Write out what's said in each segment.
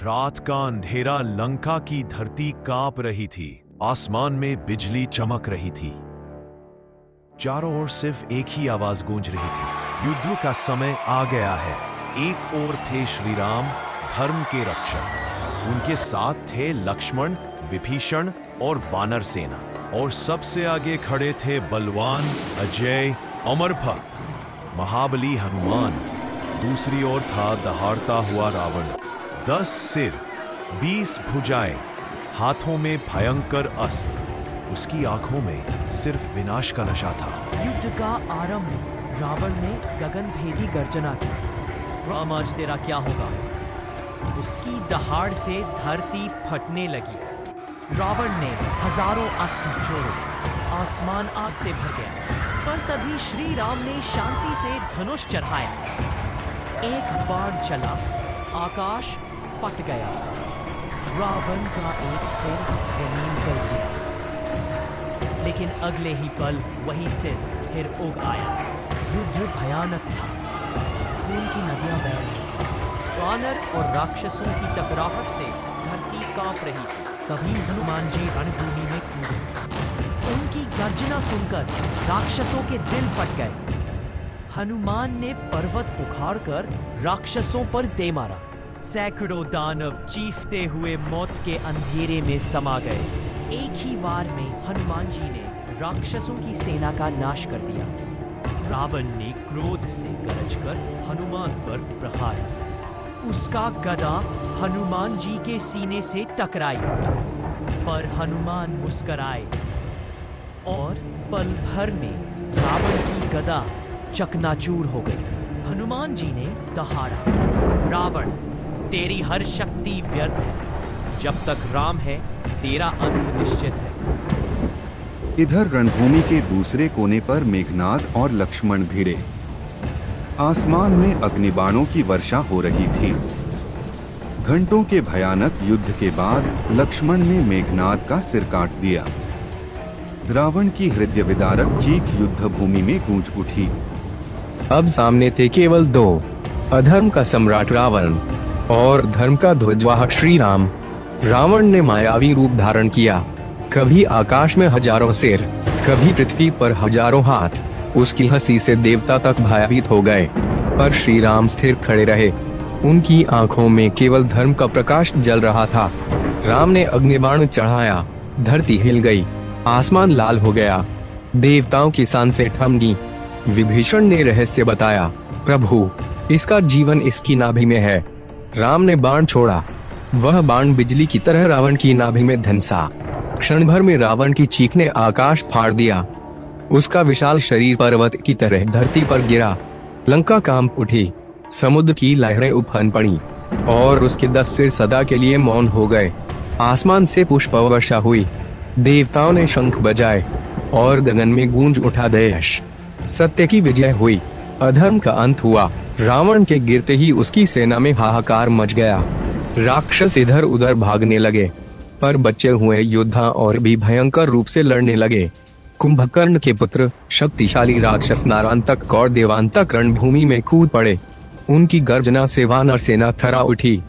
रात का अंधेरा लंका की धरती कांप रही थी। आसमान में बिजली चमक रही थी। चारों ओर सिर्फ एक ही आवाज गूंज रही थी, युद्ध का समय आ गया है। एक ओर थे श्री राम, धर्म के रक्षक। उनके साथ थे लक्ष्मण, विभीषण और वानर सेना। और सबसे आगे खड़े थे बलवान, अजय, अमर भक्त, महाबली हनुमान। दूसरी ओर था दहाड़ता हुआ रावण, 10 सिर, 20 भुजाएं, हाथों में भयंकर अस्त्र। उसकी आंखों में सिर्फ विनाश का नशा था। युद्ध का आरंभ। रावण ने गगनभेदी गर्जना की। राम, आज तेरा क्या होगा? उसकी दहाड़ से धरती फटने लगी। रावण ने हजारों अस्त्र छोड़े। आसमान आग से भर गया। पर तभी श्री राम ने शांति से धनुष चढ़ाया। एक बाण चला, आकाश फट गया। रावण का एक सिर जमीन पर गिरा, लेकिन अगले ही पल वही सिर फिर उग आया। युद्ध भयानक था। खून की नदियां बह रही थी। वानर और राक्षसों की टकराहट से धरती कांप रही थी। तभी हनुमान जी रणभूमि में कूदे। उनकी गर्जना सुनकर राक्षसों के दिल फट गए। हनुमान ने पर्वत उखाड़कर राक्षसों पर दे मारा। सैकड़ों दानव चीखते हुए मौत के अंधेरे में समा गए। एक ही वार में हनुमान जी ने राक्षसों की सेना का नाश कर दिया। रावण ने क्रोध से गरजकर हनुमान पर प्रहार किया। उसका गदा हनुमान जी के सीने से टकराई, पर हनुमान मुस्कुराए और पल भर में रावण की गदा चकनाचूर हो गई। हनुमान जी ने दहाड़ा, रावण, तेरी हर शक्ति व्यर्थ है। जब तक राम है, तेरा अंत निश्चित है। इधर रणभूमि के दूसरे कोने पर मेघनाद और लक्ष्मण भिड़े। आसमान में अग्निबाणों की वर्षा हो रही थी। घंटों के भयानक युद्ध के बाद लक्ष्मण ने मेघनाद का सिर काट दिया। रावण की हृदय विदारक चीख युद्ध भूमि में गूंज उठी। अब सामने थे केवल दो, अधर्म का सम्राट रावण और धर्म का ध्वजवाहक श्री राम। रावण ने मायावी रूप धारण किया। कभी आकाश में हजारों सिर, कभी पृथ्वी पर हजारों हाथ। उसकी हंसी से देवता तक भयभीत हो गए, पर श्री राम स्थिर खड़े रहे। उनकी आंखों में केवल धर्म का प्रकाश जल रहा था। राम ने अग्निबाण चढ़ाया, धरती हिल गई, आसमान लाल हो गया, देवताओं की सांसें थम गईं। विभीषण ने रहस्य बताया, प्रभु, इसका जीवन इसकी नाभि में है। राम ने बाण छोड़ा। वह बाण बिजली की तरह रावण की नाभि में धंसा। क्षण भर में रावण की चीख ने आकाश फाड़ दिया। उसका विशाल शरीर पर्वत की तरह धरती पर गिरा। लंका कांप उठी, समुद्र की लहरें उफान पड़ी और उसके 10 सिर सदा के लिए मौन हो गए। आसमान से पुष्प वर्षा हुई, देवताओं ने शंख बजाए और गगन में गूंज उठा देश। सत्य की विजय हुई, अधर्म का अंत हुआ। रावण के गिरते ही उसकी सेना में हाहाकार मच गया। राक्षस इधर उधर भागने लगे, पर बचे हुए योद्धा और भी भयंकर रूप से लड़ने लगे। कुंभकर्ण के पुत्र शक्तिशाली राक्षस नारांतक और देवांतक रणभूमि में कूद पड़े। उनकी गर्जना से वानर सेना थरा उठी।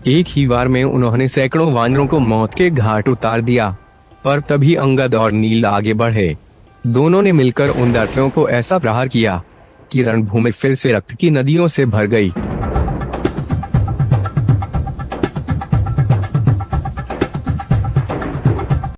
एक ही वार में उन्होंने सैकड़ों वानरों को मौत के घाट उतार दिया। पर तभी अंगद और नील आगे बढ़े। दोनों ने मिलकर उन दैत्यों को ऐसा प्रहार किया कि रणभूमि फिर से रक्त की नदियों से भर गई।